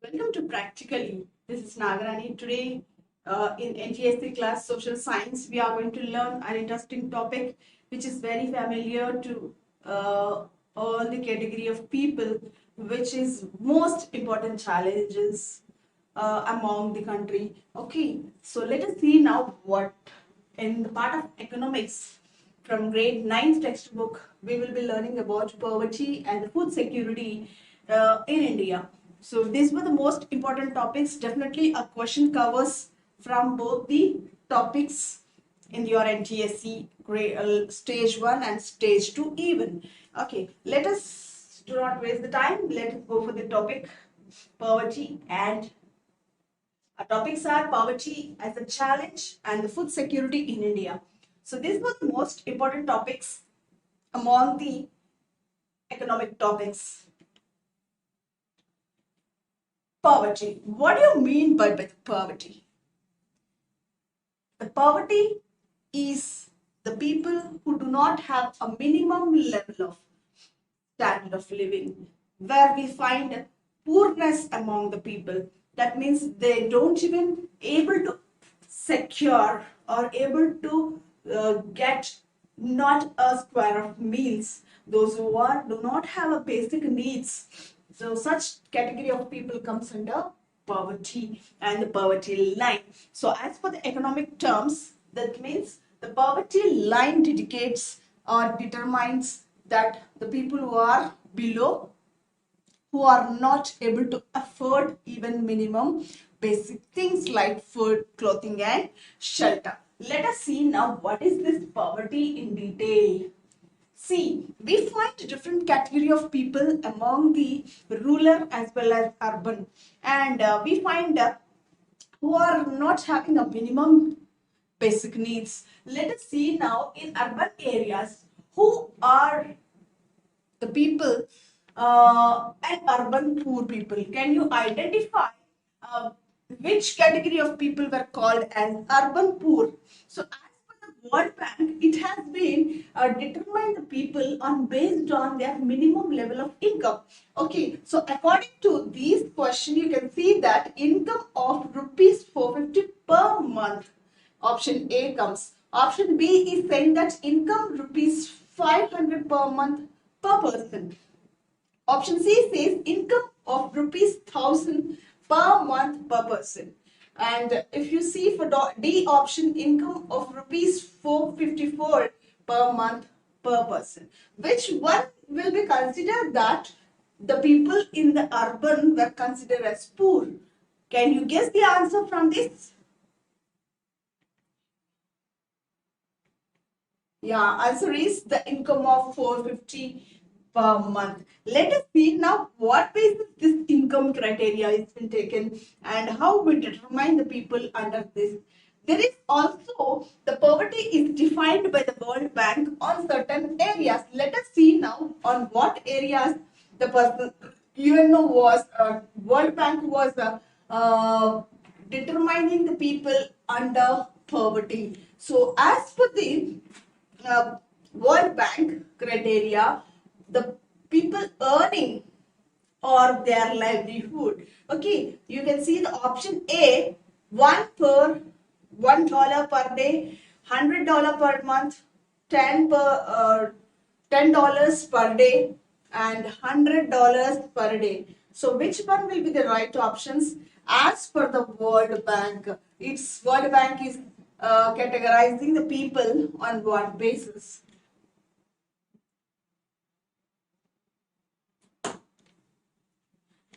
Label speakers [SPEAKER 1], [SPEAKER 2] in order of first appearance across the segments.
[SPEAKER 1] Welcome to Practically. This is Nagarani. Today in NTSE class Social Science, we are going to learn an interesting topic which is very familiar to all the category of people, which is most important challenges among the country. Okay, so let us see now what in the part of economics from grade 9th textbook we will be learning about poverty and food security in India. So these were the most important topics. Definitely a question covers from both the topics in your NTSE grade, stage 1 and stage 2 even. Okay, let us do not waste the time. Let us go for the topic poverty, and our topics are poverty as a challenge and the food security in India. So these were the most important topics among the economic topics. Poverty. What do you mean by poverty? The poverty is the people who do not have a minimum level of standard of living, where we find poorness among the people. That means they don't even able to secure or able to get not a square of meals. Those who do not have a basic needs. So such category of people comes under poverty and the poverty line. So as for the economic terms, that means the poverty line dedicates or determines that the people who are below, who are not able to afford even minimum basic things like food, clothing and shelter. Let us see now what is this poverty in detail. See, we find different category of people among the rural as well as urban, and we find who are not having a minimum basic needs. Let us see now in urban areas who are the people and urban poor people. Can you identify uh, which category of people were called as urban poor? So as per the World Bank, it has been determined the people on based on their minimum level of income. Okay, so according to these question, you can see that income of rupees 450 per month. Option A comes. Option B is saying that income rupees 500 per month per person. Option C says income of rupees 1000 per month per person. And if you see for D option, income of rupees 454 per month per person. Which one will be considered that the people in the urban were considered as poor? Can you guess the answer from this? Yeah, answer is the income of 450 per month. Let us see now what basis this income criteria is been taken and how we determine the people under this. There is also the poverty is defined by the World Bank on certain areas. Let us see now on what areas the person UNO was, World Bank was determining the people under poverty. So as per the World Bank criteria, the people earning or their livelihood. Okay, you can see the option A, $1 per day, $100 per month, $10 per day, and $100 per day. So which one will be the right options as per the World Bank? Its World Bank is categorizing the people on what basis?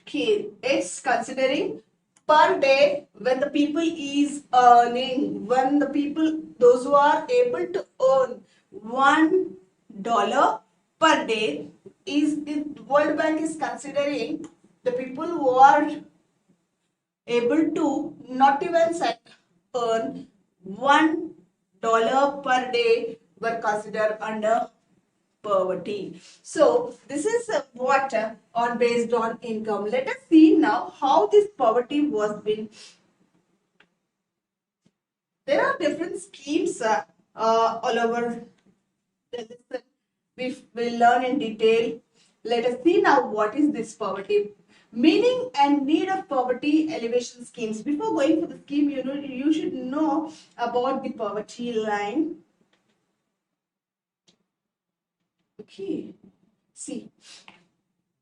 [SPEAKER 1] Okay, it's considering per day when the people is earning, when the people, those who are able to earn $1 per day, is the World Bank is considering the people who are able to not even earn $1 per day were considered under poverty. So this is what on based on income. Let us see now how this poverty was been. There are different schemes all over the lesson. We will learn in detail. Let us see now what is this poverty. Meaning and need of poverty elevation schemes. Before going for the scheme, you should know about the poverty line. Okay. See,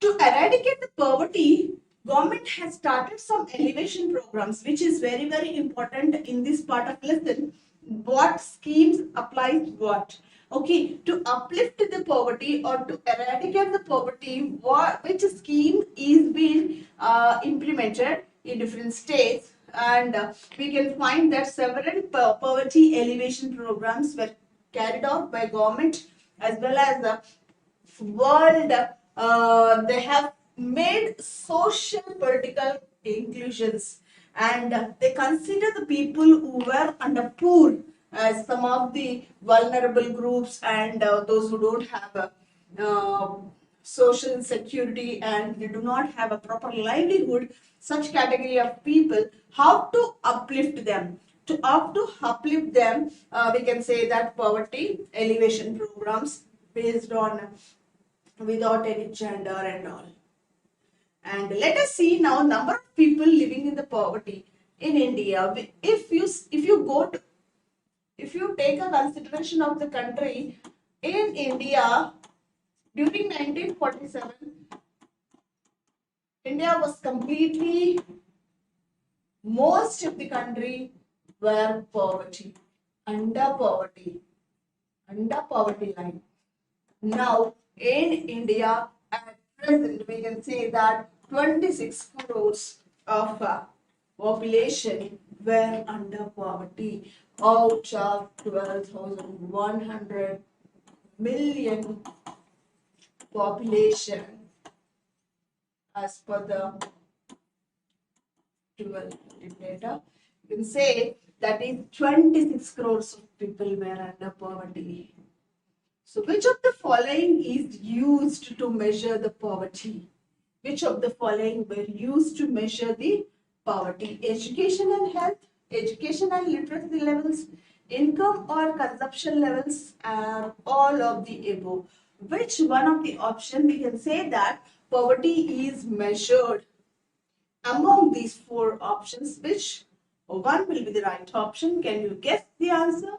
[SPEAKER 1] to eradicate the poverty, government has started some elevation programs, which is very, very important in this part of lesson. What schemes applies what? Okay, to uplift the poverty or to eradicate the poverty, which scheme is being implemented in different states, and we can find that several poverty elevation programs were carried out by government as well as the world. They have made social political inclusions, and they consider the people who were under poor as some of the vulnerable groups, and those who don't have a social security and they do not have a proper livelihood. Such category of people, how to uplift them? To uplift them, we can say that poverty elevation programs based on without any gender and all. And let us see now number of people living in the poverty in India. If you take a consideration of the country in India during 1947, India was completely, most of the country were poverty, under poverty, under poverty line. Now, in India, at present, we can say that 26 crores of population were under poverty out of 12,100 million population as per the 12 data. You can say that is 26 crores of people were under poverty. So, which of the following is used to measure the poverty? Which of the following were used to measure the poverty? Education and health, education and literacy levels, income or consumption levels, and all of the above. Which one of the option we can say that poverty is measured among these four options? Which one will be the right option? Can you guess the answer?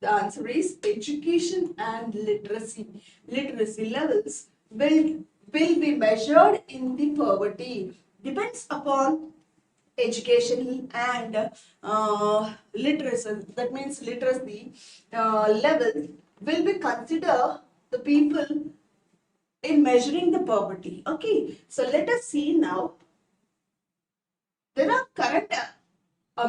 [SPEAKER 1] The answer is education and literacy. Literacy levels will be measured in the poverty. Depends upon education and literacy. That means literacy levels will be consider the people in measuring the poverty. Okay, so let us see now. There are current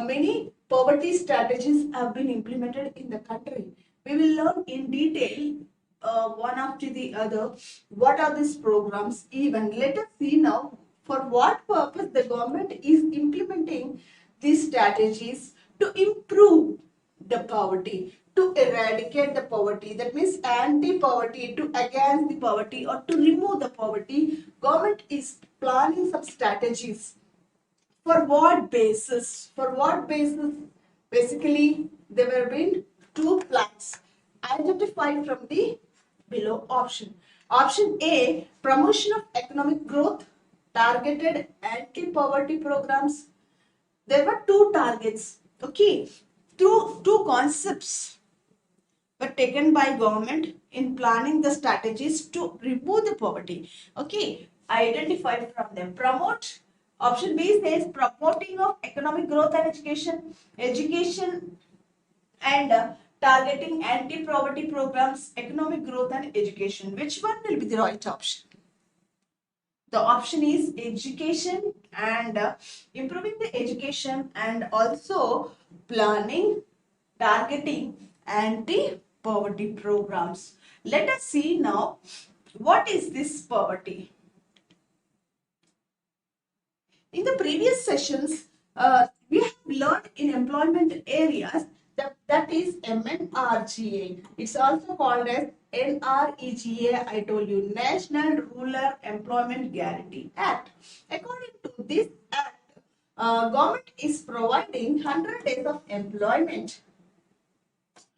[SPEAKER 1] many poverty strategies have been implemented in the country. We will learn in detail one after the other what are these programs even. Let us see now for what purpose the government is implementing these strategies to improve the poverty, to eradicate the poverty, that means anti-poverty, to against the poverty or to remove the poverty. Government is planning some strategies. For what basis? For what basis? Basically, there were been two plans identified from the below option. Option A, promotion of economic growth, targeted anti-poverty programs. There were two targets. Okay, two concepts were taken by government in planning the strategies to remove the poverty. Okay, identified from them. Promote. Option B says promoting of economic growth and education and targeting anti-poverty programs, economic growth and education. Which one will be the right option? The option is education and improving the education and also planning, targeting anti-poverty programs. Let us see now what is this poverty. In the previous sessions, we have learned in employment areas that is MNRGA. It's also called as NREGA. I told you, National Rural Employment Guarantee Act. According to this act, government is providing 100 days of employment.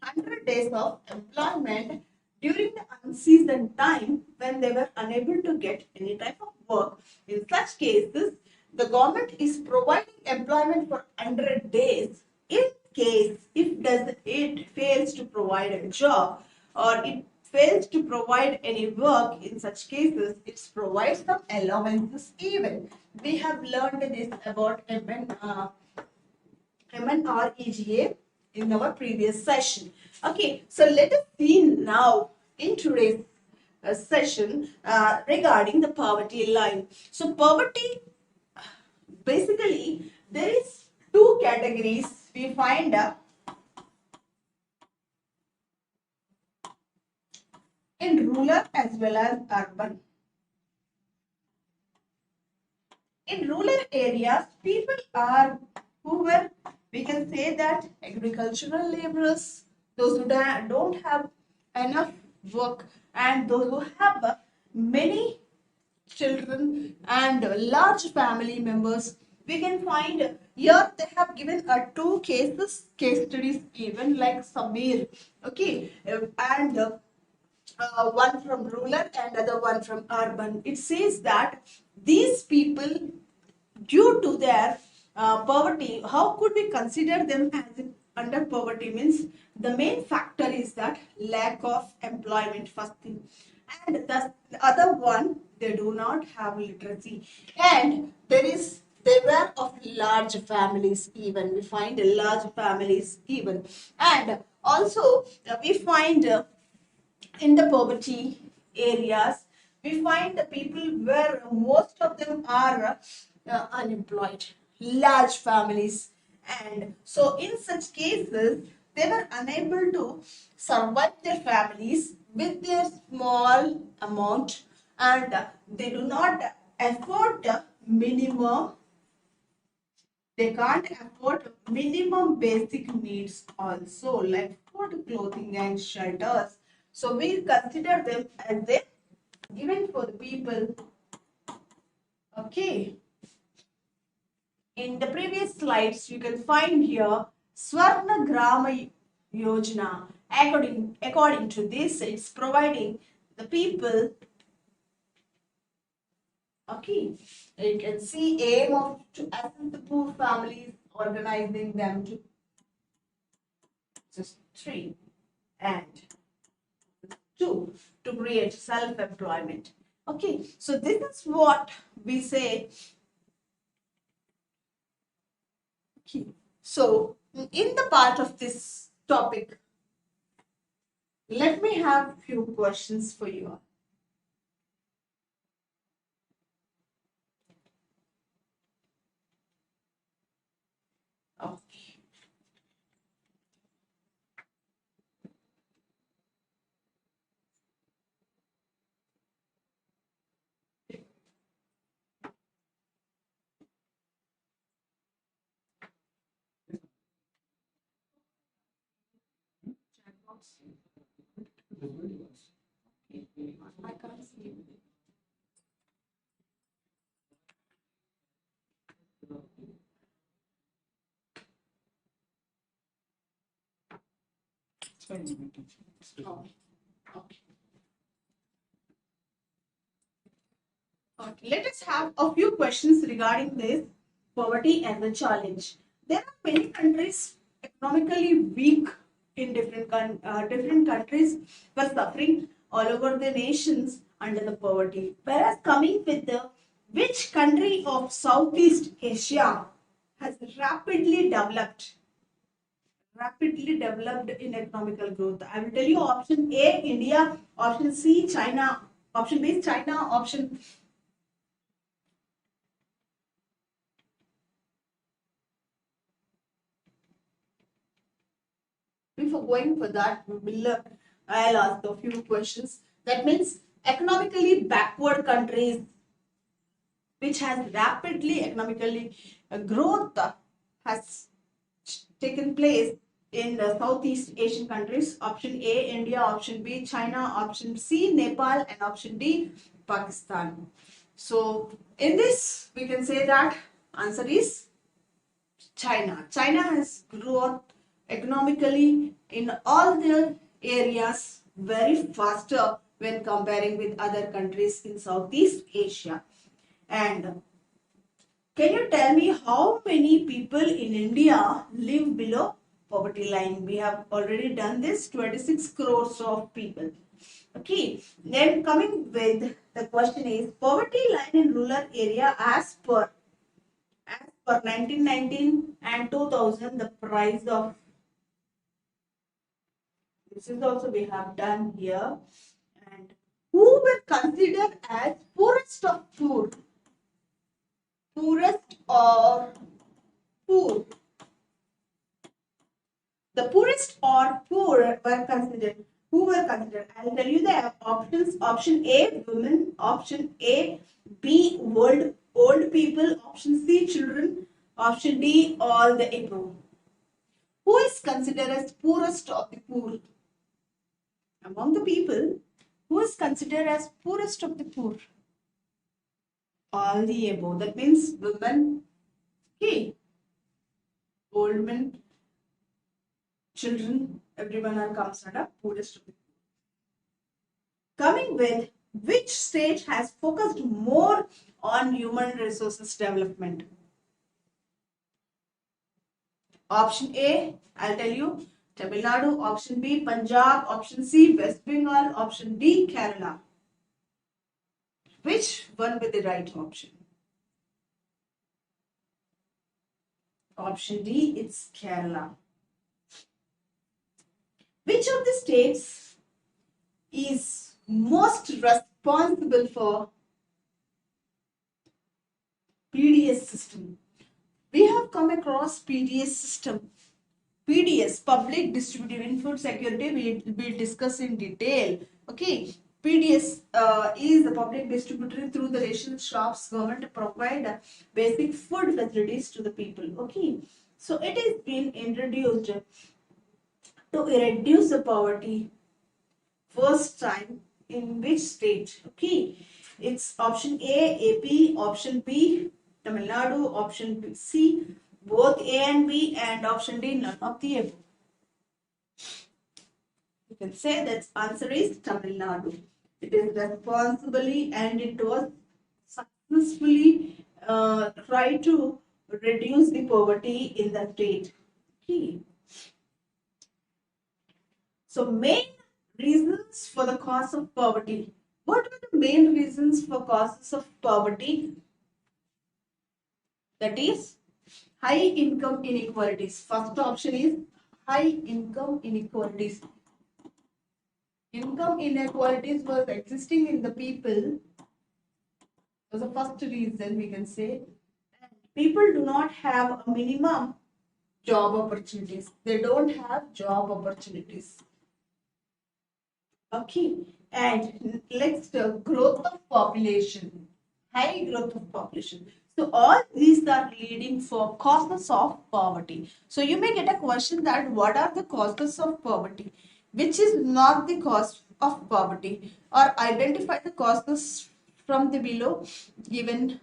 [SPEAKER 1] 100 days of employment during the unseason time when they were unable to get any type of work. In such cases, the government is providing employment for 100 days. In case if it fails to provide a job or it fails to provide any work, in such cases it provides some allowances even. We have learned this about MNREGA in our previous session. Okay, so let us see now in today's session regarding the poverty line. So poverty, basically there is two categories we find in rural as well as urban. In rural areas, people are who were, we can say that, agricultural laborers, those who don't have enough work, and those who have many children and large family members. We can find here they have given two case studies even like Samir, okay, and one from rural and other one from urban. It says that these people, due to their poverty, how could we consider them as under poverty? Means the main factor is that lack of employment, first thing, and the other one, they do not have literacy, and they were of large families even. We find large families even, and also we find in the poverty areas, we find the people where most of them are unemployed, large families. And so in such cases, they were unable to survive their families with their small amount, and they do not afford the minimum, they can't afford minimum basic needs also like food, clothing and shelters. So we consider them as a given for the people. Okay. In the previous slides, you can find here Swarna Grama Yojana. According to this, it's providing the people. Okay, you can see aim of to assist the poor families, organizing them to just 3 and 2 to create self-employment. Okay, so this is what we say. Okay. So in the part of this topic, let me have few questions for you. Okay. I can't see. Oh, okay. Okay. Let us have a few questions regarding this poverty as a challenge. There are many countries economically weak in different countries were suffering all over the nations under the poverty. Whereas coming with the which country of Southeast Asia has rapidly developed in economical growth. I will tell you option A, India, option C, China, option B, China, option before going for that, I'll ask a few questions. That means economically backward countries which has rapidly economically growth has taken place in the Southeast Asian countries. Option A, India, option B, China, option C, Nepal, and option D, Pakistan. So in this, we can say that answer is China. China has grown economically in all the areas very faster when comparing with other countries in Southeast Asia. And can you tell me how many people in India live below poverty line? We have already done this, 26 crores of people. Okay, then coming with the question is poverty line in rural area as per 1919 and 2000, the price of this is also we have done here. And who were considered as poorest of poor? Poorest or poor? The poorest or poor were considered. Who were considered? I'll tell you the options. Option A, women. Option A, B, old people. Option C, children. Option D, all the above. Who is considered as poorest of the poor? Among the people, who is considered as poorest of the poor? All the above. That means women, okay, old men, children, everyone are comes under poorest of the poor. Coming with which state has focused more on human resources development? Option A, I'll tell you, Tamil Nadu. Option B, Punjab. Option C, West Bengal. Option D, Kerala. Which one will be the right option? Option D, it's Kerala. Which of the states is most responsible for PDS system? We have come across PDS system. PDS, Public Distributive in Food Security, we will discuss in detail. Okay, PDS is the public distributor through the ration shops. Government provide basic food facilities to the people. Okay, so it is been introduced to reduce the poverty. First time in which state? Okay, it's option A, AP, option B, Tamil Nadu, option C, both A and B, and option D, none of the above. You can say that answer is Tamil Nadu. It is responsibly and it was successfully tried to reduce the poverty in the state. Okay. So main reasons for the cause of poverty. What are the main reasons for causes of poverty? That is high income inequalities. First option is high income inequalities. Income inequalities was existing in the people. Was the first reason we can say. People do not have a minimum job opportunities. They don't have job opportunities. Okay, and next growth of population, high growth of population. So all these are leading for causes of poverty. So you may get a question that what are the causes of poverty, which is not the cause of poverty, or identify the causes from the below given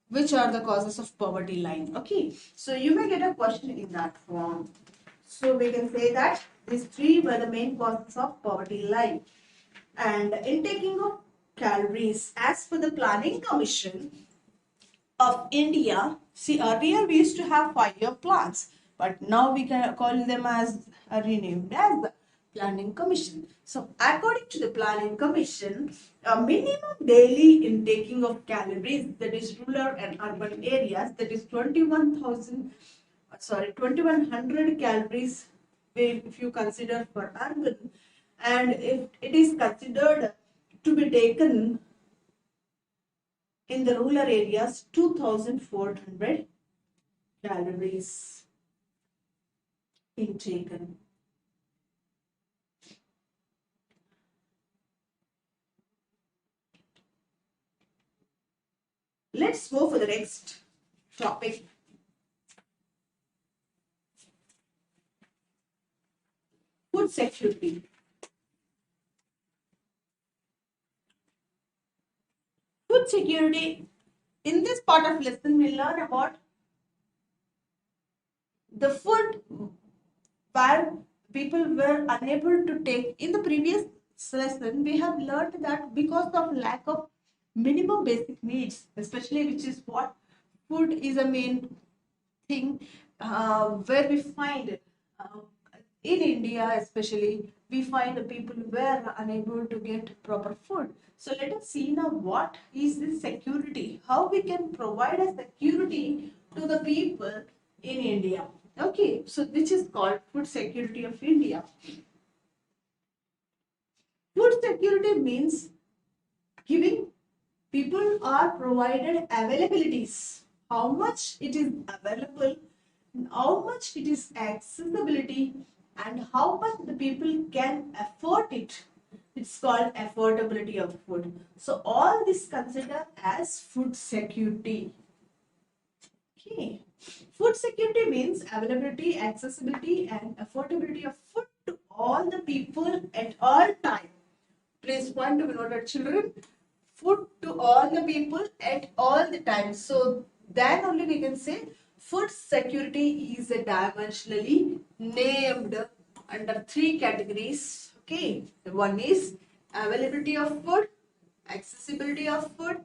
[SPEAKER 1] which are the causes of poverty line. Okay, so you may get a question in that form. So we can say that these three were the main causes of poverty line. And intaking of calories, as per the Planning Commission of India, see earlier we used to have 5-year plans, but now we can call them as renamed as the Planning Commission. So according to the Planning Commission, a minimum daily intaking of calories, that is rural and urban areas, that is 2100 calories if you consider for urban, and if it is considered to be taken in the rural areas, 2400 calories intaken. Let's go for the next topic. Food security. Food security. In this part of lesson, we'll learn about the food where people were unable to take. In the previous lesson, we have learned that because of lack of minimum basic needs, especially which is what food is a main thing, where we find uh, in India especially, we find the people were unable to get proper food. So let us see now what is this security, how we can provide a security to the people in India. Okay, so which is called food security of India. Food security means giving people are provided availabilities, how much it is available, how much it is accessibility, and how much the people can afford it. It's called affordability of food. So all this considered as food security. Okay. Food security means availability, accessibility, and affordability of food to all the people at all time. Please point to be noted, children. Food to all the people at all the time. So then only we can say food security is dimensionally named under three categories. Okay, one is availability of food, accessibility of food,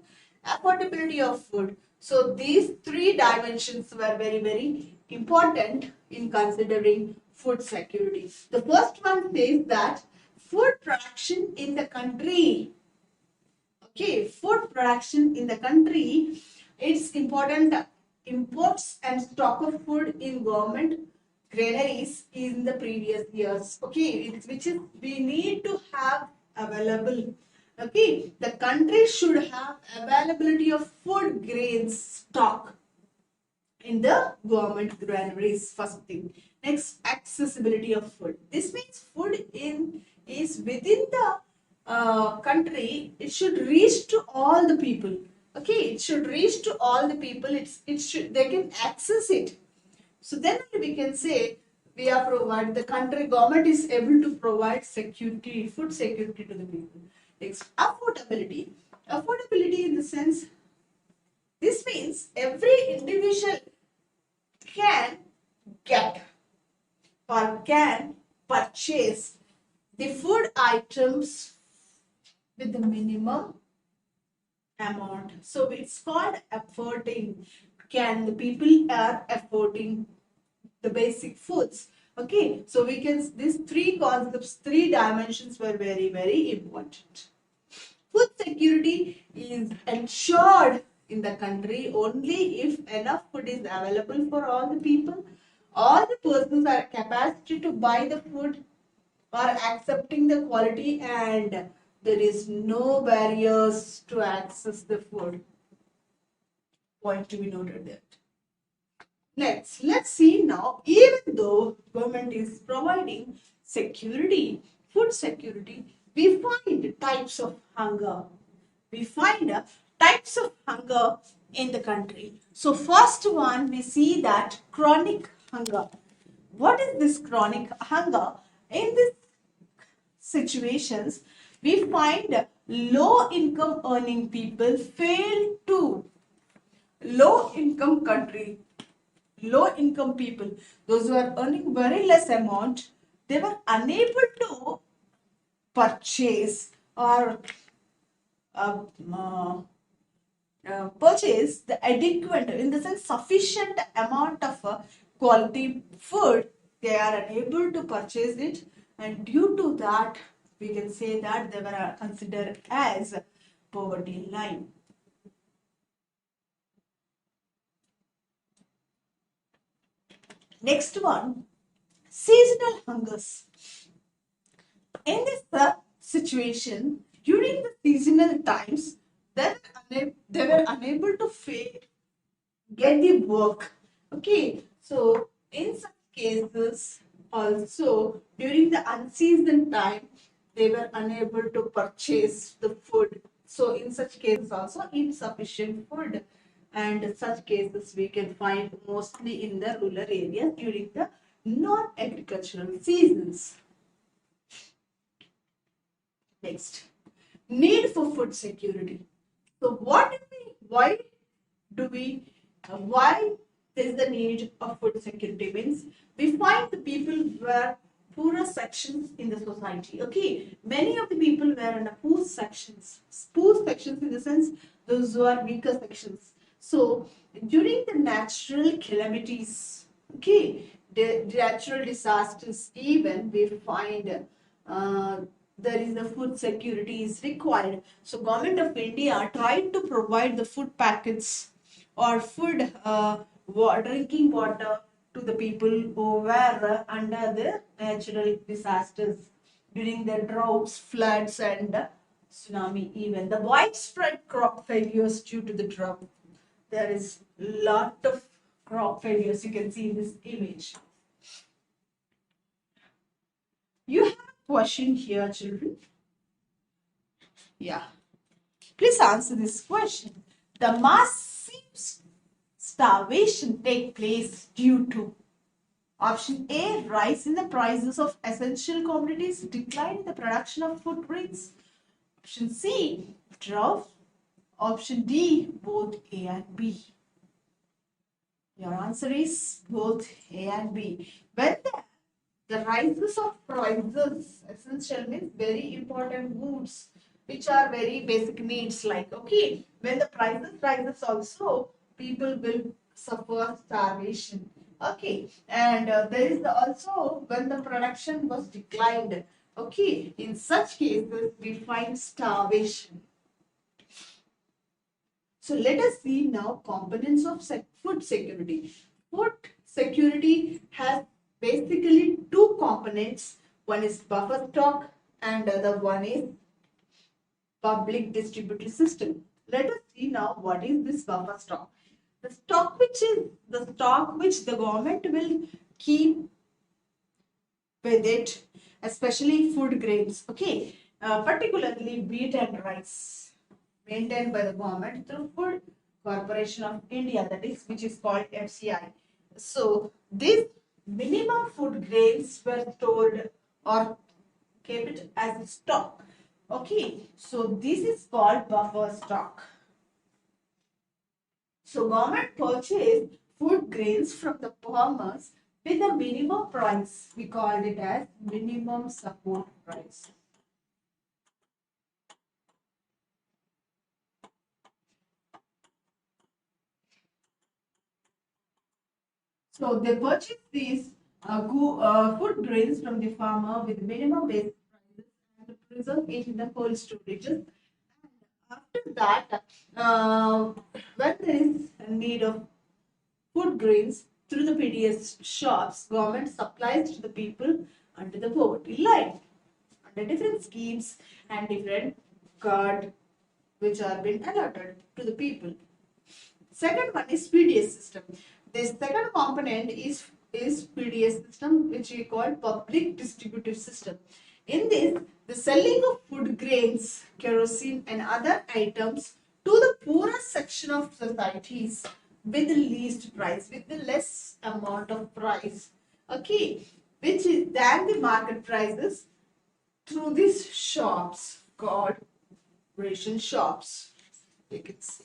[SPEAKER 1] affordability of food. So these three dimensions were very important in considering food security. The first one says that food production in the country. Okay, food production in the country, it's important. Imports and stock of food in government granaries in the previous years. Okay, which is we need to have available. Okay, the country should have availability of food grains stock in the government granaries, first thing. Next, accessibility of food. This means food in is within the country. It should reach to all the people. Okay, it should reach to all the people. It should, they can access it. So then we can say we are provide, the country government is able to provide security, food security to the people. Next, affordability. Affordability in the sense, this means every individual can get or can purchase the food items with the minimum amount. So it's called affording. Can the people are affording the basic foods? Okay, so we can, these three concepts, three dimensions were very important. Food security is ensured in the country only if enough food is available for all the people. All the persons are capacity to buy the food, are accepting the quality, and there is no barriers to access the food. Point to be noted there. Next, let's see now, even though government is providing security, food security, we find types of hunger. We find types of hunger in the country. So first one, we see that chronic hunger. What is this chronic hunger? In these situations, we find low income earning people fail to, low income country, low income people, those who are earning very less amount, they were unable to purchase or uh, uh, purchase the adequate, in the sense sufficient amount of quality food. They are unable to purchase it, and due to that we can say that they were considered as poverty line. Next one, seasonal hungers. In this situation, during the seasonal times, they were unable to get the work. Okay, so in some cases, also during the unseasonal time, they were unable to purchase the food. So in such cases, also insufficient food. And in such cases, we can find mostly in the rural areas during the non-agricultural seasons. Next, need for food security. So why there is the need of food security means we find the people were poorer sections in the society. Okay, many of the people were in the poor sections. Poor sections in the sense those who are weaker sections. So during the natural calamities, okay, the natural disasters, even we find there is the food security is required. So government of India tried to provide the food packets or food drinking water to the people who were under the natural disasters during the droughts, floods and tsunami even. The widespread crop failures due to the drought. There is lot of crop failures you can see in this image. You have a question here, children. Yeah. Please answer this question. The massive starvation take place due to option A, rise in the prices of essential commodities, decline in the production of food grains. Option C, drought. Option D, both A and B. Your answer is both A and B. When the rises of prices, essential means very important goods which are very basic needs like, okay, when the prices rises also, people will suffer starvation. Okay, and there is also when the production was declined. Okay, in such cases we find starvation. So let us see now components of food security. Food security has basically two components. One is buffer stock and other one is public distributed system. Let us see now what is this buffer stock. The stock which is the stock which the government will keep with it, especially food grains, okay, particularly wheat and rice, maintained by the government through Food Corporation of India, that is, which is called FCI. So these minimum food grains were stored or kept as a stock. Okay, so this is called buffer stock. So government purchased food grains from the farmers with a minimum price. We called it as minimum support price. So they purchased these food grains from the farmer with minimum basic prices and preserve it in the cold storages. After that, when there is a need of food grains through the PDS shops, government supplies to the people under the poverty line, under different schemes and different card which are being allotted to the people. Second one is PDS system. This second component is PDS system, which we call public distributive system. In this, the selling of food grains, kerosene and other items to the poorest section of societies with the least price, with the less amount of price, okay, which is than the market prices through these shops called ration shops. You can see.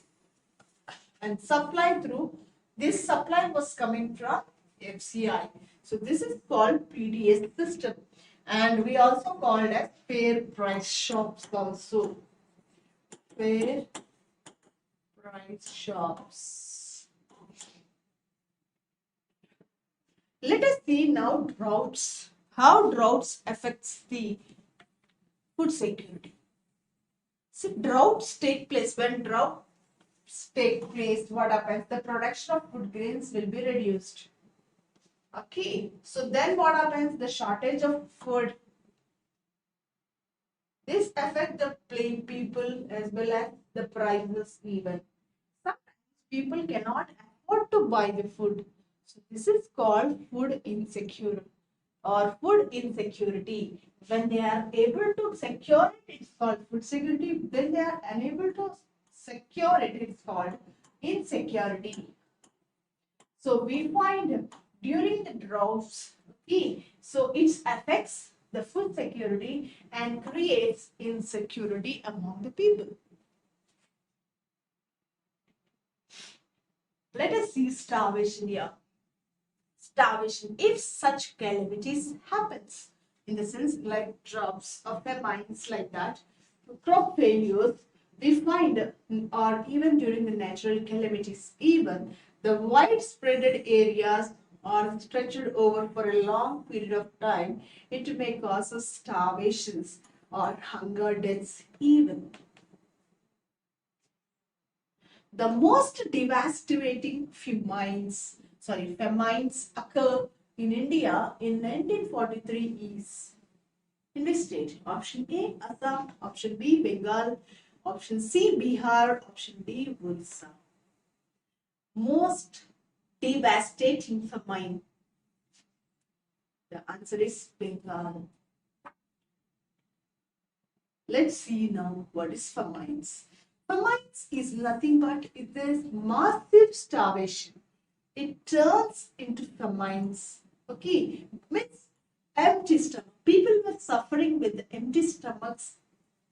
[SPEAKER 1] And supply through this supply was coming from FCI. So this is called PDS system, and we also called as fair price shops also. Fair price shops. Let us see now droughts. How droughts affects the food security. So droughts take place. When droughts take place, what happens? The production of food grains will be reduced. Okay, so then what happens? The shortage of food. This affects the plain people as well as the prices even. Sometimes people cannot afford to buy the food. So this is called food insecure or food insecurity. When they are able to secure it, it's called food security. When they are unable to secure it, it's called insecurity. So we find during the droughts, okay, so it affects the food security and creates insecurity among the people. Let us see starvation here. Starvation, if such calamities happens. in the sense like droughts or famines like that, crop failures we find, or even during the natural calamities, even the widespread areas are stretched over for a long period of time, it may cause starvations or hunger deaths even. The most devastating famines occur in India in 1943 is in which state? Option A, Assam. Option B, Bengal. Option C, Bihar. Option D, Orissa. Most devastating famine. The answer is Bengal. Let's see now what is famines. Famines is nothing but it is massive starvation. It turns into famines. Okay, means empty stomach. People were suffering with empty stomachs.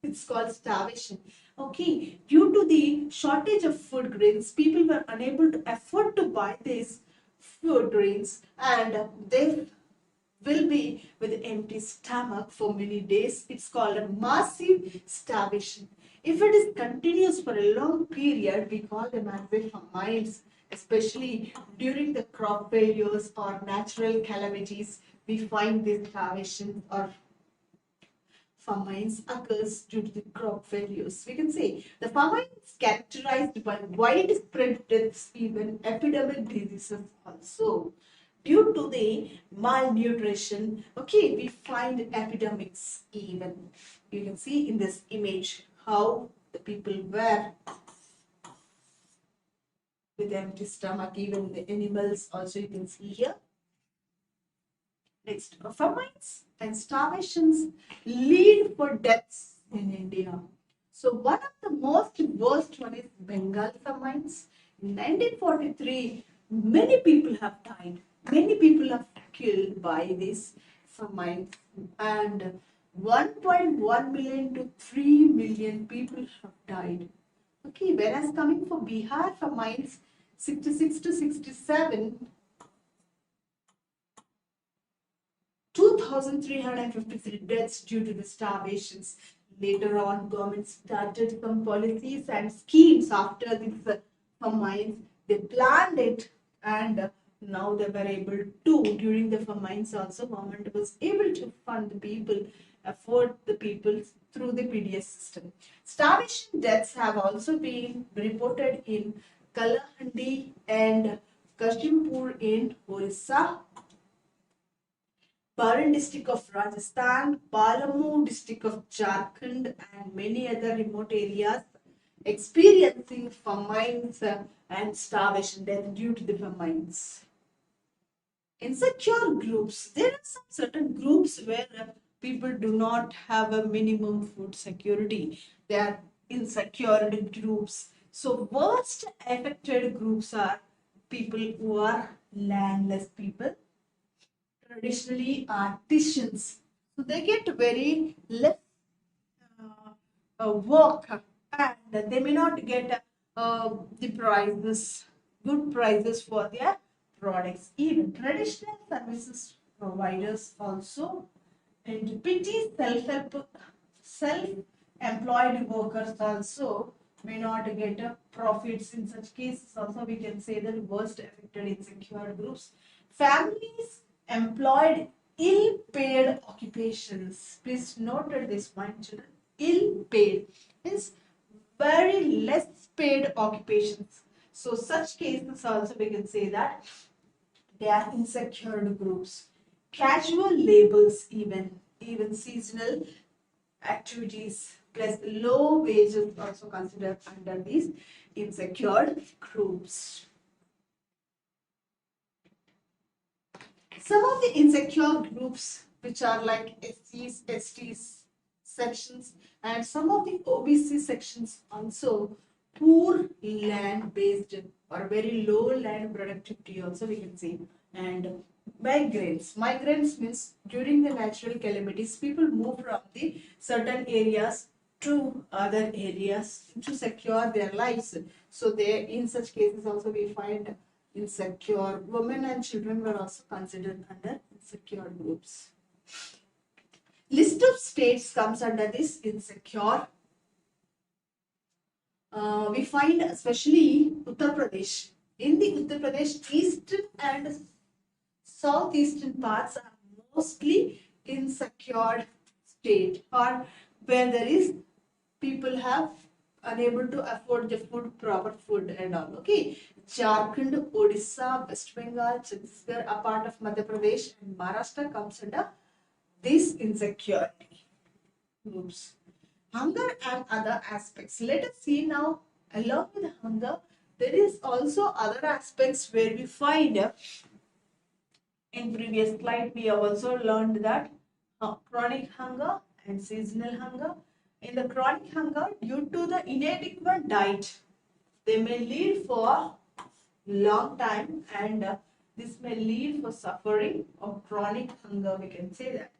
[SPEAKER 1] It's called starvation. Okay, due to the shortage of food grains, people were unable to afford to buy these food grains, and they will be with empty stomach for many days. It's called a massive starvation. If it is continuous for a long period, we call them as the famines, especially during the crop failures or natural calamities. We find this starvation or famines occurs due to the crop failures. We can say the famine is characterized by widespread deaths, even epidemic diseases also. Due to the malnutrition, okay, we find epidemics even. You can see in this image how the people were with empty stomach, even the animals also you can see here. Next, famines and starvations lead for deaths in India. So one of the most worst one is Bengal famines. In 1943, many people have died. Many people have killed by this famine, and 1.1 million to 3 million people have died. Okay, whereas coming for Bihar famines, 66 to 67, 2,353 deaths due to the starvations. Later on, government started some policies and schemes after this famines. They planned it, and now they were able to, during the famines also, government was able to fund the people, afford the people through the Pds system. Starvation deaths have also been reported in Kalahandi and Kashimpur in Orissa, Baran district of Rajasthan, Palamu district of Jharkhand, and many other remote areas experiencing famines and starvation death due to the famines. Insecure groups. There are some certain groups where people do not have a minimum food security. They are insecure groups. So worst affected groups are people who are landless people, traditionally artisans. So they get very less work, and they may not get the prices, good prices for their products. Even traditional services providers also, and petty self-employed workers also may not get profits. In such cases also we can say that worst affected insecure groups. Families employed ill-paid occupations. Please note this point, children. Ill-paid means very less paid occupations. So such cases also we can say that they are insecure groups. Casual labors, even seasonal activities plus low wages also considered under these insecure groups. Some of the insecure groups which are like SCs, STs sections, and some of the OBC sections also, poor land based or very low land productivity also we can see. And migrants means during the natural calamities people move from the certain areas to other areas to secure their lives. So they, in such cases also we find insecure. Women and children were also considered under insecure groups. List of states comes under this insecure. We find especially Uttar Pradesh. In the Uttar Pradesh, eastern and southeastern parts are mostly insecure state, or where there is people have unable to afford the food, proper food and all. Okay, Jharkhand, Odisha, West Bengal, Chhattisgarh, a part of Madhya Pradesh and Maharashtra comes under this insecurity groups. Hunger and other aspects. Let us see now, along with hunger, there is also other aspects where we find in previous slide we have also learned that chronic hunger and seasonal hunger. In the chronic hunger, due to the inadequate diet, they may lead for long time, and this may lead for suffering of chronic hunger, we can say that.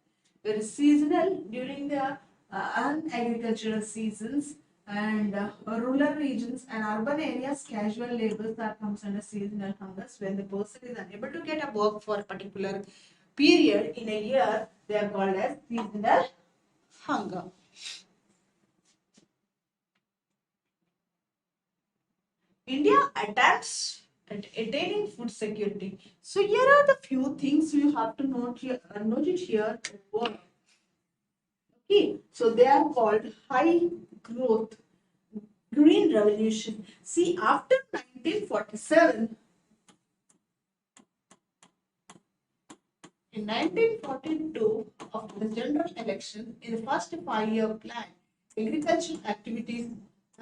[SPEAKER 1] Whereas seasonal, during the unagricultural seasons and rural regions and urban areas, casual labors that comes under seasonal hungers. When the person is unable to get a work for a particular period in a year, they are called as seasonal hunger. India attempts at attaining food security. So here are the few things you have to note here. Note it here. Okay, so they are called high growth green revolution. See, after 1947, in 1942 of the general election, in the first 5-year plan, agricultural activities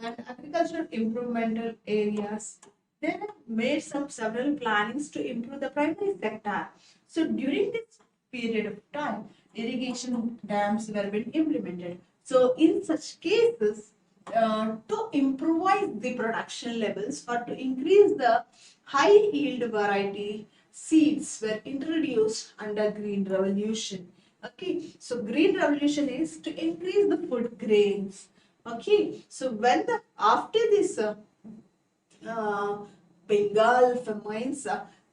[SPEAKER 1] and agricultural implemental areas, they have made some several plannings to improve the primary sector. So during this period of time, irrigation dams were being implemented. So in such cases, to improvise the production levels or to increase the high yield variety seeds were introduced under Green Revolution. Okay, so Green Revolution is to increase the food grains. Okay, so when the after this uh, Bengal famines,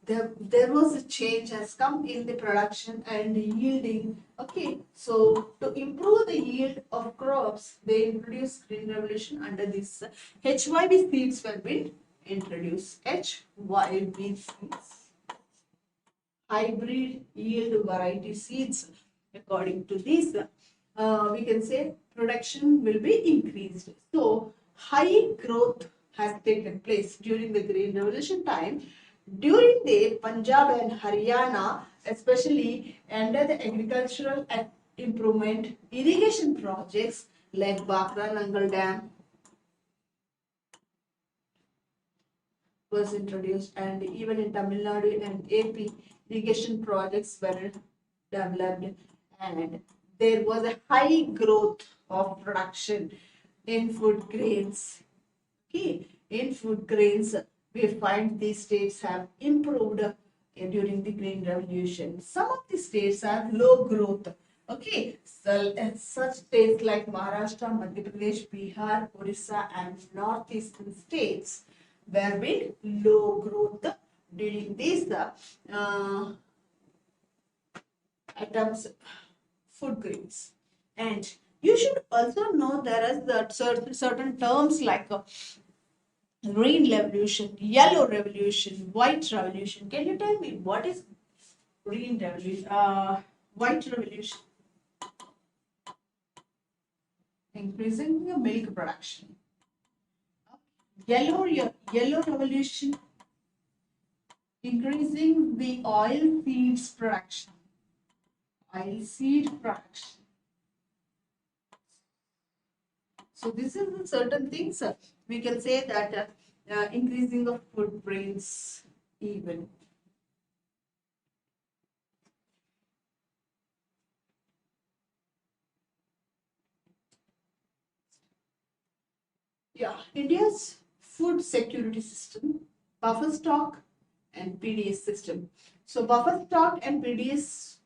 [SPEAKER 1] there was a change has come in the production and yielding. Okay, so to improve the yield of crops, they introduced Green Revolution under this HYB seeds were being introduced. HYB seeds, hybrid yield variety seeds. According to this, we can say production will be increased. So high growth has taken place during the Green Revolution time. During the Punjab and Haryana, especially under the agricultural improvement irrigation projects like Bakra Nangal Dam was introduced, and even in Tamil Nadu and AP, irrigation projects were developed, and there was a high growth of production in food grains. Okay, in food grains, we find these states have improved during the Green Revolution. Some of the states are low growth. Okay, so such states like Maharashtra, Madhya Pradesh, Bihar, Odisha, and northeastern states were with low growth during these items, food grains. And you should also know there is that certain terms like green revolution, yellow revolution, white revolution. Can you tell me what is green revolution, white revolution? Increasing the milk production. Yellow revolution, increasing the oil seeds production. Oil seed production. So this is the certain things we can say that increasing of food grains even. Yeah, India's food security system, buffer stock and PDS system. So buffer stock and PDS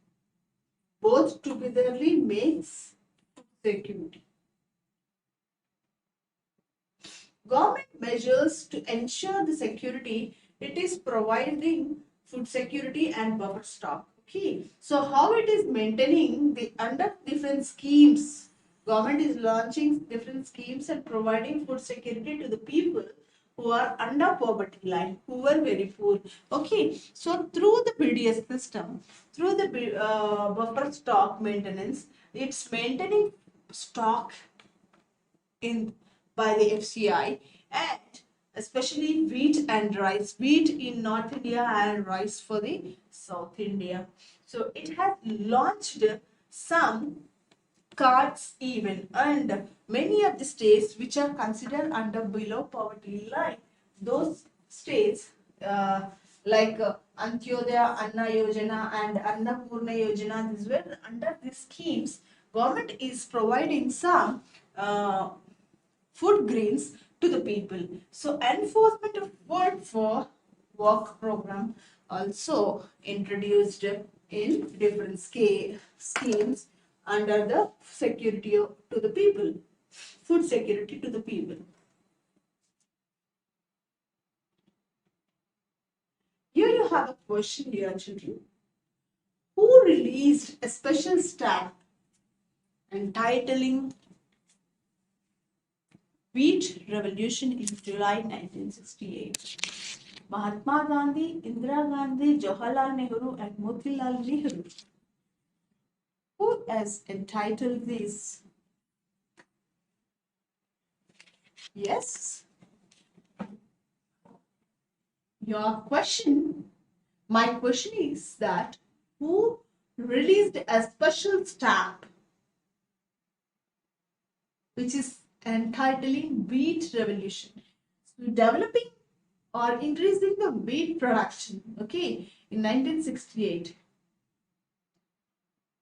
[SPEAKER 1] both togetherly makes security. Government measures to ensure the security, it is providing food security and buffer stock. Okay, so how it is maintaining the under different schemes? Government is launching different schemes and providing food security to the people who are under poverty line, who are very poor. Okay, so through the PDS system, through the buffer stock maintenance, it's maintaining stock in by the FCI, and especially wheat and rice, wheat in North India and rice for the South India. So it has launched some cards even, and many of the states which are considered under below poverty line, those states like Antyodaya Anna Yojana and Annapurna Yojana, these were under these schemes. Government is providing some food grains to the people. So enforcement of food for work program also introduced in different schemes under the security to the people, food security to the people. Here you have a question here, children. Who released a special stamp entitling Wheat Revolution in July 1968? Mahatma Gandhi, Indira Gandhi, Jawaharlal Nehru, and Motilal Nehru. Who has entitled this? Yes. Your question, my question is that who released a special stamp which is entitling Wheat Revolution? So developing or increasing the wheat production, okay, in 1968.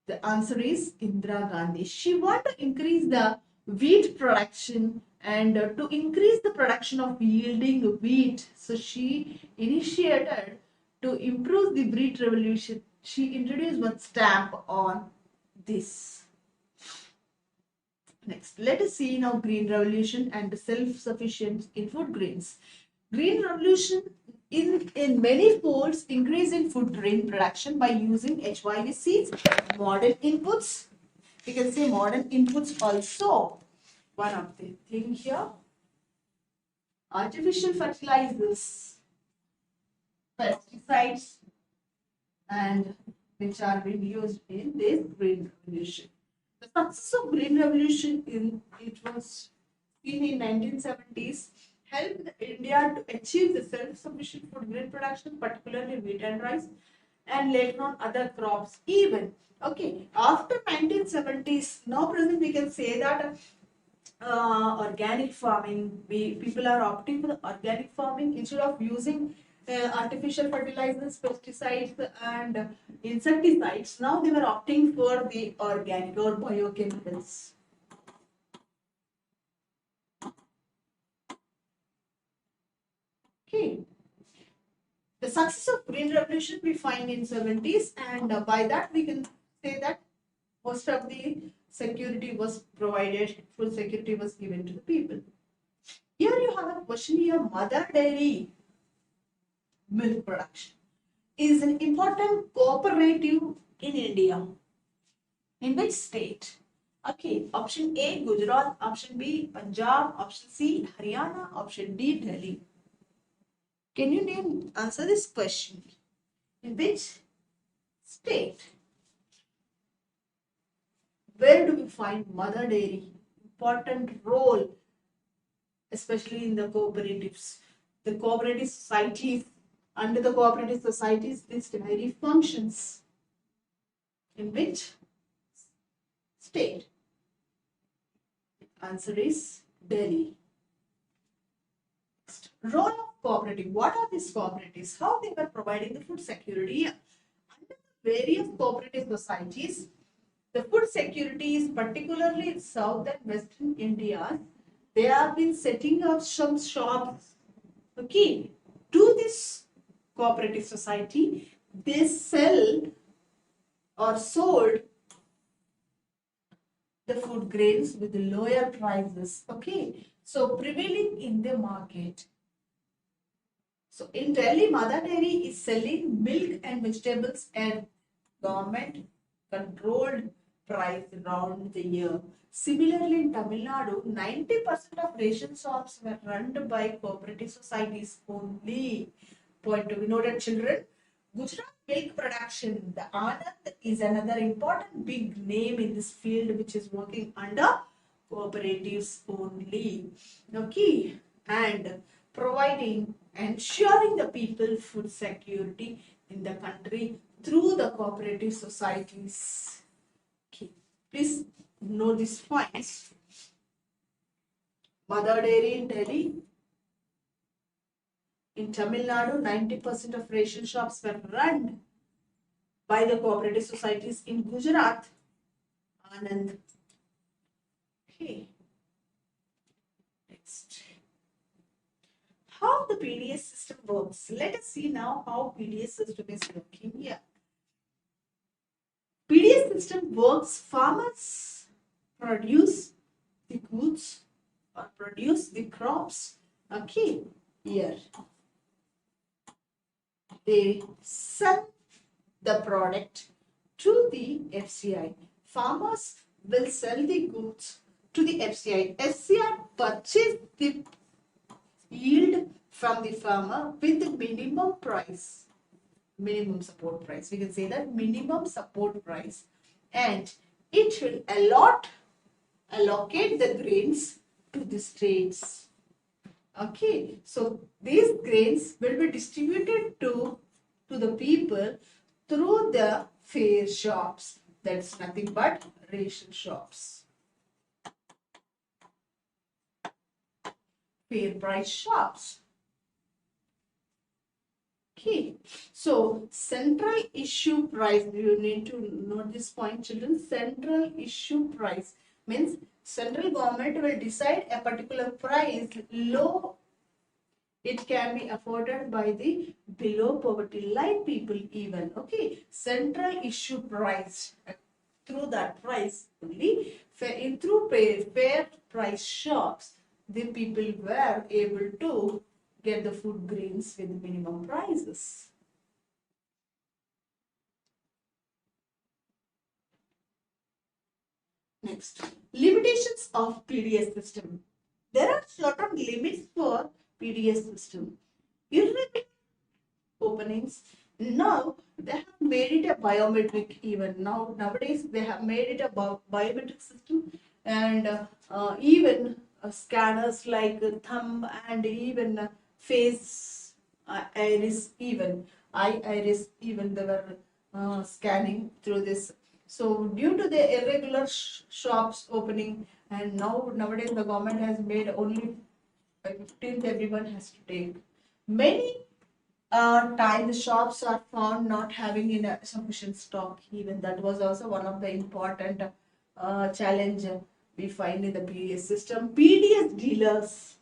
[SPEAKER 1] The answer is Indira Gandhi. She wanted to increase the wheat production and to increase the production of yielding wheat. So she initiated to improve the wheat revolution. She introduced one stamp on this. Next, let us see now green revolution and self-sufficiency in food grains. Green revolution in many folds increase in food grain production by using HYV seeds, modern inputs. You can say modern inputs also. One of the thing here, artificial fertilizers, pesticides, and which are being used in this green revolution. The success of green revolution it was in 1970s helped India to achieve the self-sufficient food grain production, particularly wheat and rice, and later on other crops even. Okay, after 1970s, now present we can say that organic farming, people are opting for the organic farming instead of using artificial fertilizers, pesticides and insecticides. Now they were opting for the organic or biochemicals. Okay. The success of green revolution we find in 70s, and by that we can say that most of the security was provided, full security was given to the people. Here you have a question here, mother dairy milk production is an important cooperative in India. In which state? Okay, option A Gujarat, option B Punjab, option C Haryana, option D Delhi. Can you answer this question? In which state? Where do we find mother dairy? Important role, especially in the cooperatives. The cooperative societies, under the cooperative societies, this dairy functions. In which state? Answer is Delhi. Next, role of cooperative. What are these cooperatives? How they were providing the food security? Under the various cooperative societies, the food security is particularly in South and Western India. They have been setting up some shops, okay, to this cooperative society. They sell or sold the food grains with lower prices, okay, so prevailing in the market. So in Delhi, Mother Dairy is selling milk and vegetables at government controlled price round the year. Similarly, in Tamil Nadu, 90% of ration shops were run by cooperative societies only. Point to be noted, children. Gujarat milk production, the Anand is another important big name in this field which is working under cooperatives only. Okay, and providing, ensuring the people food security in the country through the cooperative societies. Okay, please know these points. Mother Dairy in Delhi. In Tamil Nadu, 90% of ration shops were run by the cooperative societies. In Gujarat, Anand. Okay, next. How the PDS system works. Let us see now how PDS system is working here. PDS system works, farmers produce the goods or produce the crops. Okay, here they sell the product to the FCI. Farmers will sell the goods to the FCI. FCI purchase the yield from the farmer with the minimum price, minimum support price. We can say that minimum support price, and it will allocate the grains to the states. Okay, so these grains will be distributed to the people through the fair shops. That's nothing but ration shops. Fair price shops. Okay, so central issue price, you need to note this point, children. Central issue price means central government will decide a particular price low it can be afforded by the below poverty line people even. Okay, central issue price, through that price only, through fair price shops, the people were able to get the food grains with minimum prices. Next, limitations of PDS system. There are certain limits for PDS system. Irregular openings. Now they have made it a biometric even. Nowadays they have made it a biometric system, and even scanners like thumb and even face iris, even eye iris, even they were scanning through this. So due to the irregular shops opening, and nowadays the government has made only by 15th everyone has to take. Many time the shops are found not having sufficient stock. Even that was also one of the important challenge we find in the PDS system. PDS dealers,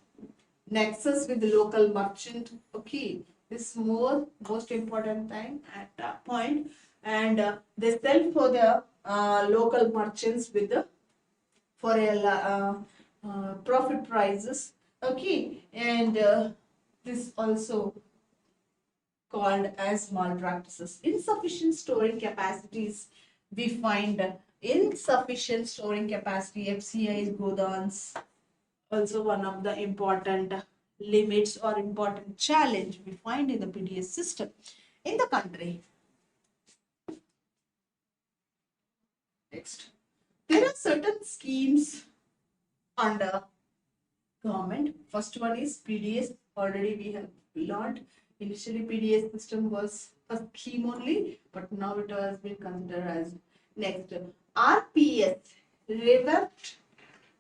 [SPEAKER 1] nexus with the local merchant. Okay, this most important thing at that point, and they sell for the local merchants with the for a profit prices. Okay, and this also called as malpractices. Insufficient storing capacities. We find insufficient storing capacity, FCI's godowns, also one of the important limits or important challenge we find in the PDS system in the country. Next, there are certain schemes under government. First one is PDS. Already we have learned. Initially, PDS system was a scheme only, but now it has been considered as next. RPS,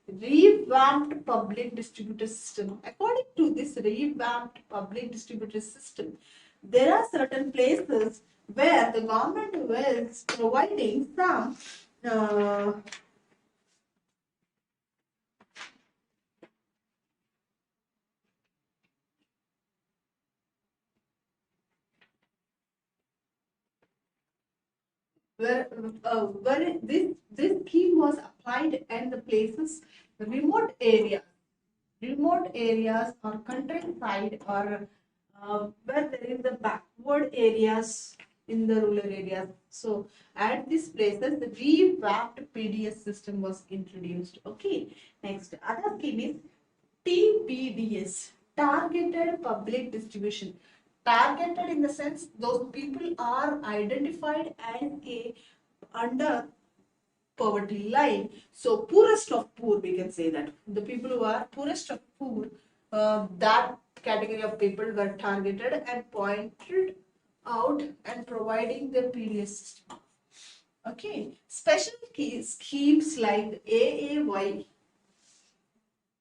[SPEAKER 1] revamped public distributor system. According to this revamped public distributor system, there are certain places where the government was providing some where this scheme was applied in the places remote areas or countryside, or where there is the backward areas in the rural areas. So at these places, the revamped PDS system was introduced. Okay. Next, other scheme is TPDS, Targeted Public Distribution. Targeted in the sense those people are identified as a under poverty line. So poorest of poor, we can say that. The people who are poorest of poor, that category of people were targeted and pointed out and providing the PDS system. Okay. Special schemes like AAY,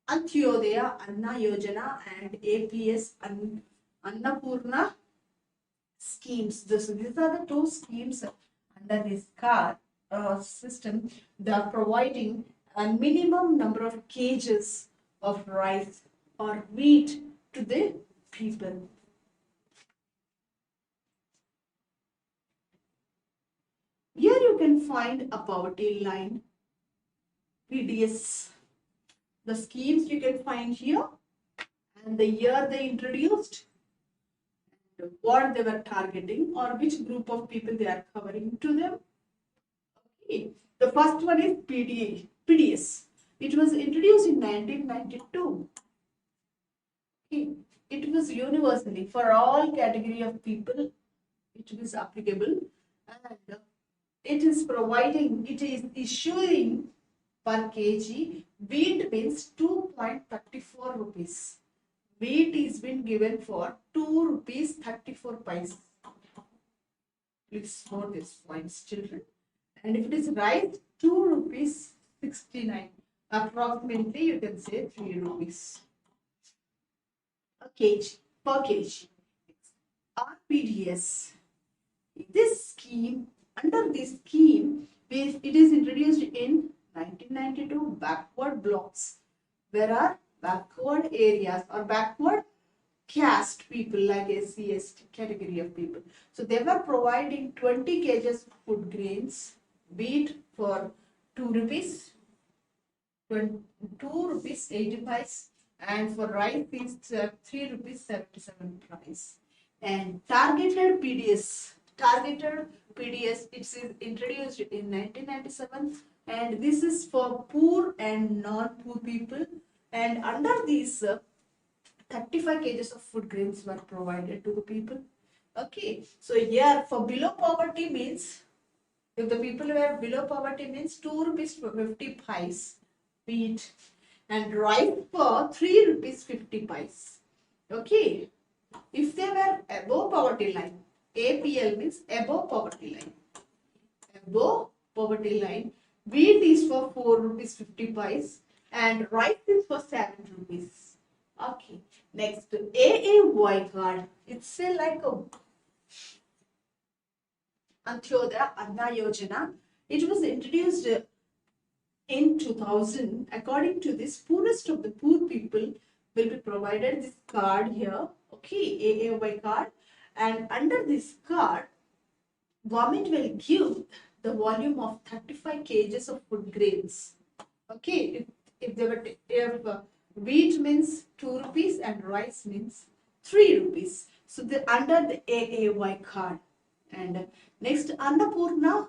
[SPEAKER 1] Antyodaya, Anna Yojana and APS Annapurna schemes. These are the two schemes under this card system. They are providing a minimum number of kgs of rice or wheat to the people. Here you can find a poverty line, PDS. The schemes you can find here and the year they introduced, what they were targeting or which group of people they are covering to them. Okay. The first one is PDS. It was introduced in 1992. Okay. It was universally for all category of people. It was applicable and it is providing, it is issuing per kg. Wheat means 2.34 rupees. Wheat is been given for 2 rupees 34 paise. Please note this points, children. And if it is rice, 2 rupees 69. Approximately, you can say 3 rupees a kg per kg. RPDS. This scheme, under this scheme, it is introduced in 1992. Backward blocks. There are backward areas or backward caste people like SC, ST category of people. So they were providing 20 kgs food grains, wheat for 2 rupees, 2 rupees 80 paise, and for rice is 3 rupees 77 paise. And targeted PDS, it is introduced in 1997, and this is for poor and non-poor people. And under these 35 kgs of food grains were provided to the people. Okay, so here for below poverty means, if the people were below poverty means 2 rupees 50 paise wheat and rice for 3 rupees 50 paise. Okay, if they were above poverty line, APL means above poverty line. Above poverty line, wheat is for 4 rupees 50 paise and rice is for 7 rupees. Okay, next AAY card. It's like a Antyodaya Anna Yojana. It was introduced in 2000. According to this, poorest of the poor people will be provided this card here. Okay, AAY card. And under this card, government will give the volume of 35 kgs of food grains. Okay, if they were if wheat means 2 rupees and rice means 3 rupees. So the under the AAY card. And next, Annapurna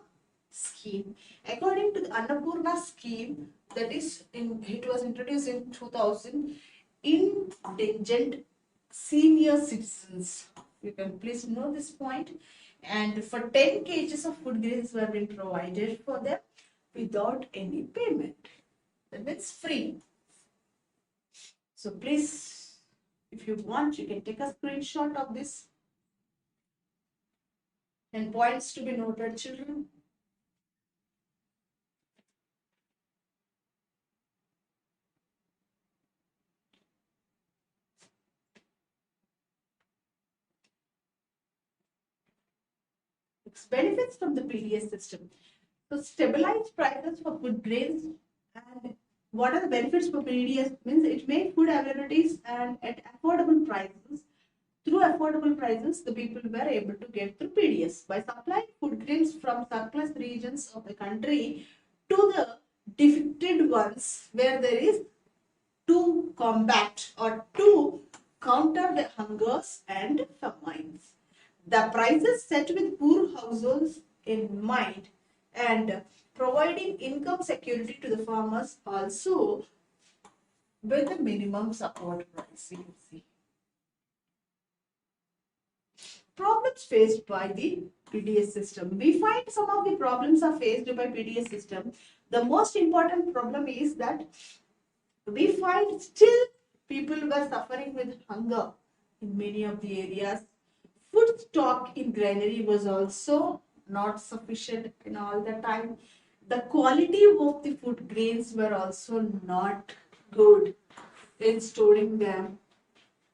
[SPEAKER 1] scheme. According to the Annapurna scheme, that is it was introduced in 2000, indigent senior citizens. You can please know this point. And for 10 kgs of food grains were being provided for them without any payment. That means free. So please, if you want, you can take a screenshot of this. And points to be noted, children. Benefits from the PDS system. So stabilized prices for food grains. And what are the benefits for PDS? Means it made food availabilities and at affordable prices. Through affordable prices, the people were able to get through PDS by supplying food grains from surplus regions of the country to the defected ones where there is to combat or to counter the hungers and famines. The prices set with poor households in mind and providing income security to the farmers also with a minimum support price. You can see. Problems faced by the PDS system. We find some of the problems are faced by PDS system. The most important problem is that we find still people were suffering with hunger in many of the areas. Food stock in granary was also not sufficient in all the time. The quality of the food grains were also not good in storing them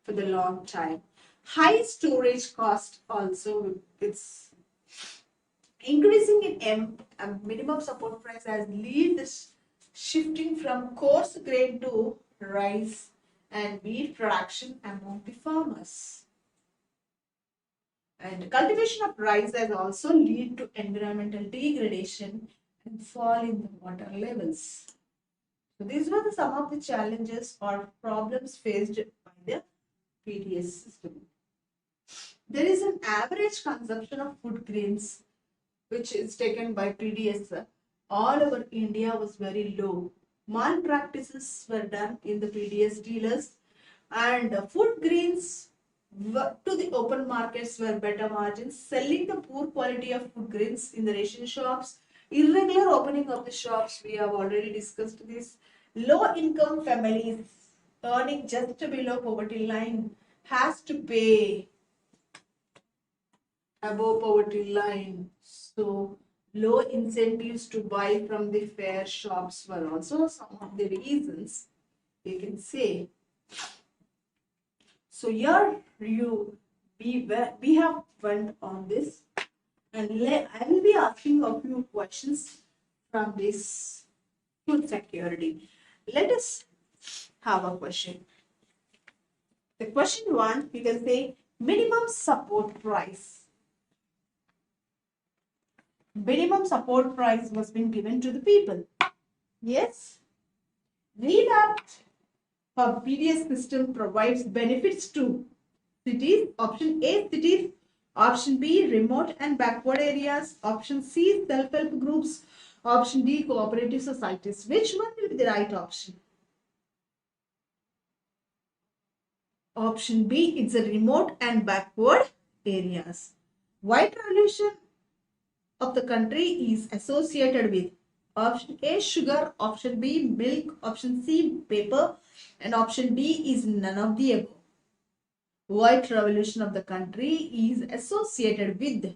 [SPEAKER 1] for the long time. High storage cost also, it's increasing in minimum support price has lead this shifting from coarse grain to rice and wheat production among the farmers. And cultivation of rice has also lead to environmental degradation and fall in the water levels. So these were some of the challenges or problems faced by the PDS system. There is an average consumption of food grains which is taken by PDS all over India was very low. Malpractices were done in the PDS dealers and food grains to the open markets were better margins, selling the poor quality of food grains in the ration shops, irregular opening of the shops, we have already discussed this, low income families earning just below poverty line has to pay above poverty line. So low incentives to buy from the fair shops were also some of the reasons you can say. So here we have went on this and I will be asking a few questions from this food security. Let us have a question. The question 1, you can say minimum support price. Minimum support price was being given to the people. Yes. Revamped PDS system provides benefits to cities. Option A, cities. Option B, remote and backward areas. Option C, self-help groups. Option D, cooperative societies. Which one will be the right option? Option B, it's a remote and backward areas. White revolution of the country is associated with option A, sugar, option B, milk, option C, paper, and option D is none of the above. White revolution of the country is associated with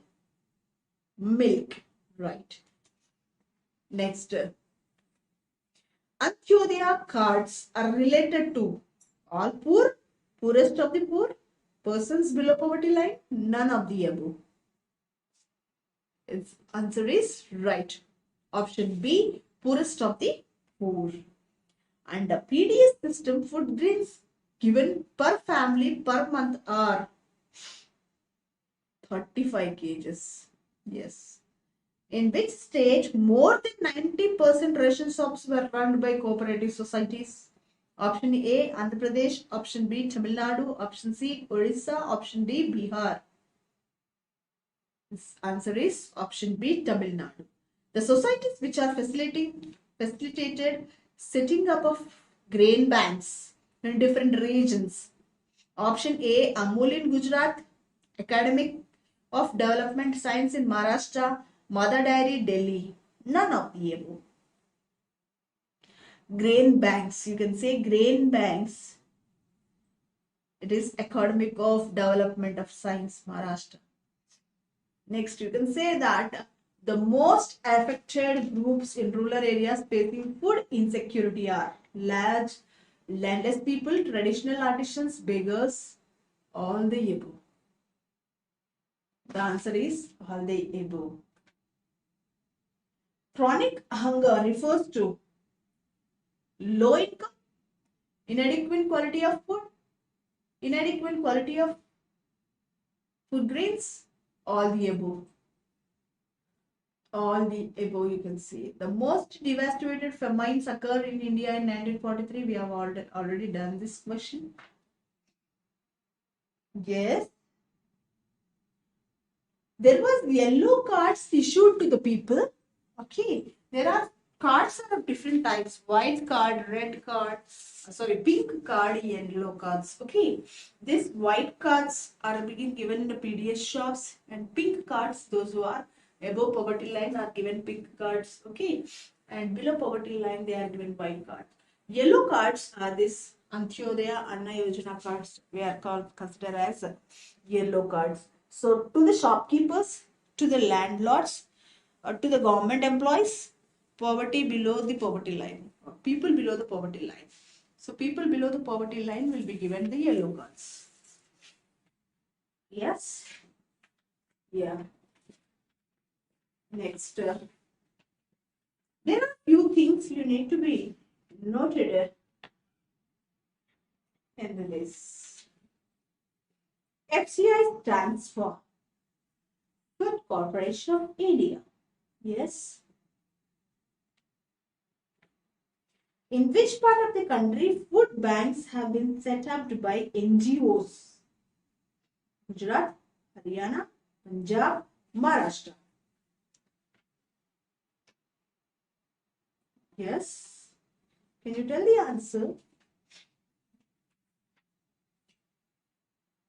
[SPEAKER 1] milk, right? Next, Antyodaya cards are related to all poor, poorest of the poor, persons below poverty line, none of the above. Its answer is right. Option B, poorest of the poor. And the PDS system food grains given per family per month are 35 kgs. Yes. In which state more than 90% ration shops were run by cooperative societies? Option A, Andhra Pradesh. Option B, Tamil Nadu. Option C, Odisha. Option D, Bihar. This answer is option B, Tamil Nadu. The societies which are facilitated setting up of grain banks in different regions. Option A, Amul in Gujarat, Academic of Development Science in Maharashtra, Mother Dairy, Delhi. None of the above. Grain banks, you can say grain banks. It is Academic of Development of Science, Maharashtra. Next, you can say that the most affected groups in rural areas facing food insecurity are large, landless people, traditional artisans, beggars, all the above. The answer is all the above. Chronic hunger refers to low income, inadequate quality of food, inadequate quality of food grains, all the above. All the above you can see. The most devastated famines occurred in India in 1943. We have already done this question. Yes. There was yellow cards issued to the people. Okay, there are cards are of different types: white card, red card, pink card, and yellow cards. Okay, these white cards are being given in the PDS shops, and pink cards, those who are above poverty line, are given pink cards. Okay, and below poverty line they are given white cards. Yellow cards are this Antyodaya Anna Yojana cards. We are called considered as yellow cards. So to the shopkeepers, to the landlords, to the government employees, poverty below the poverty line, or people below the poverty line. So people below the poverty line will be given the yellow cards. Yes. Yeah. Next, there are few things you need to be noted in this. FCI stands for Food Corporation of India. Yes. In which part of the country food banks have been set up by NGOs? Gujarat, Haryana, Punjab, Maharashtra. Yes. Can you tell the answer?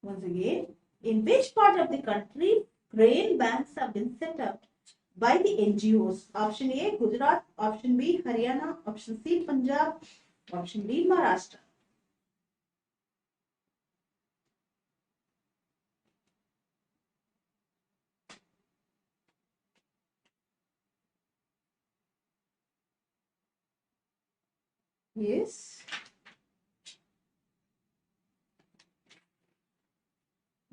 [SPEAKER 1] Once again, in which part of the country grain banks have been set up by the NGOs? Option A, Gujarat. Option B, Haryana. Option C, Punjab. Option D, Maharashtra. Yes.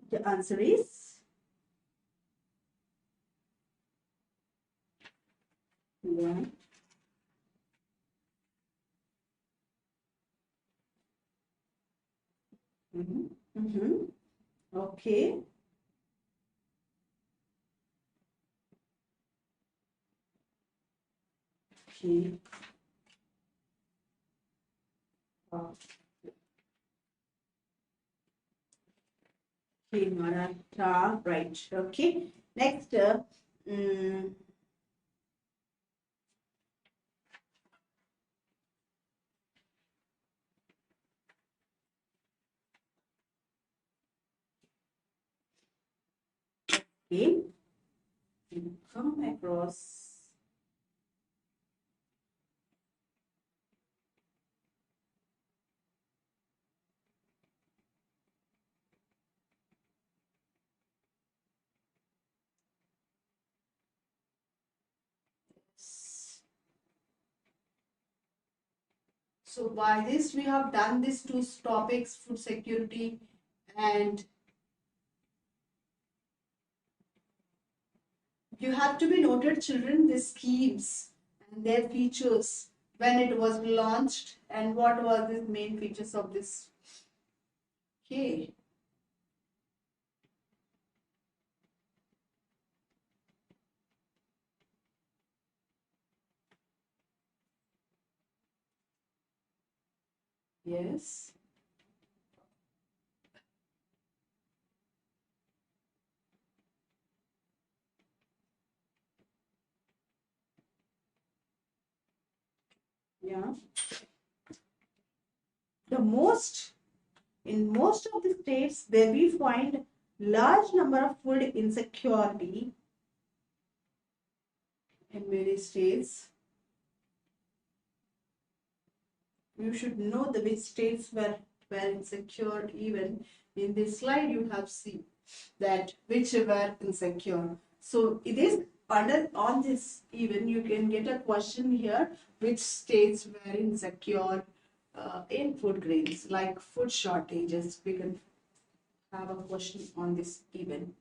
[SPEAKER 1] The answer is 1. Okay. Okay. Okay, Maratha, right. Okay. Next, mm, okay, come across. So by this we have done these two topics, food security, and you have to be noted, children, the schemes and their features, when it was launched and what were the main features of this. Okay. Yes. Yeah. The most In most of the states, there we find large number of food insecurity in many states. You should know the which states were insecure. Even in this slide, you have seen that which were insecure. So it is under on this, even you can get a question here: which states were insecure in food grains, like food shortages. We can have a question on this even.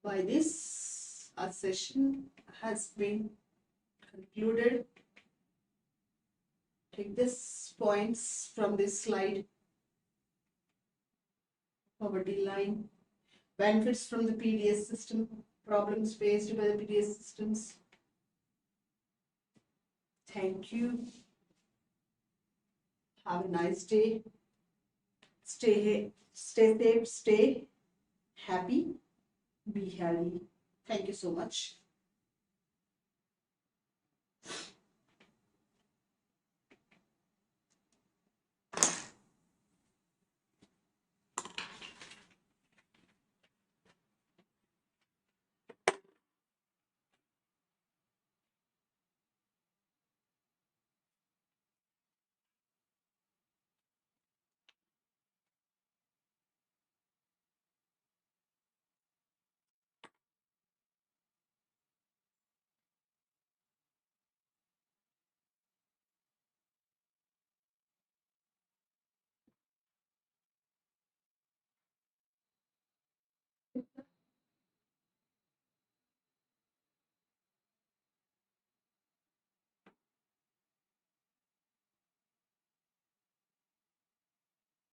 [SPEAKER 1] By this, our session has been concluded. Take this points from this slide. Poverty line, benefits from the PDS system, problems faced by the PDS systems, Thank you. Have a nice day. Stay safe, stay happy, be healthy. Thank you so much.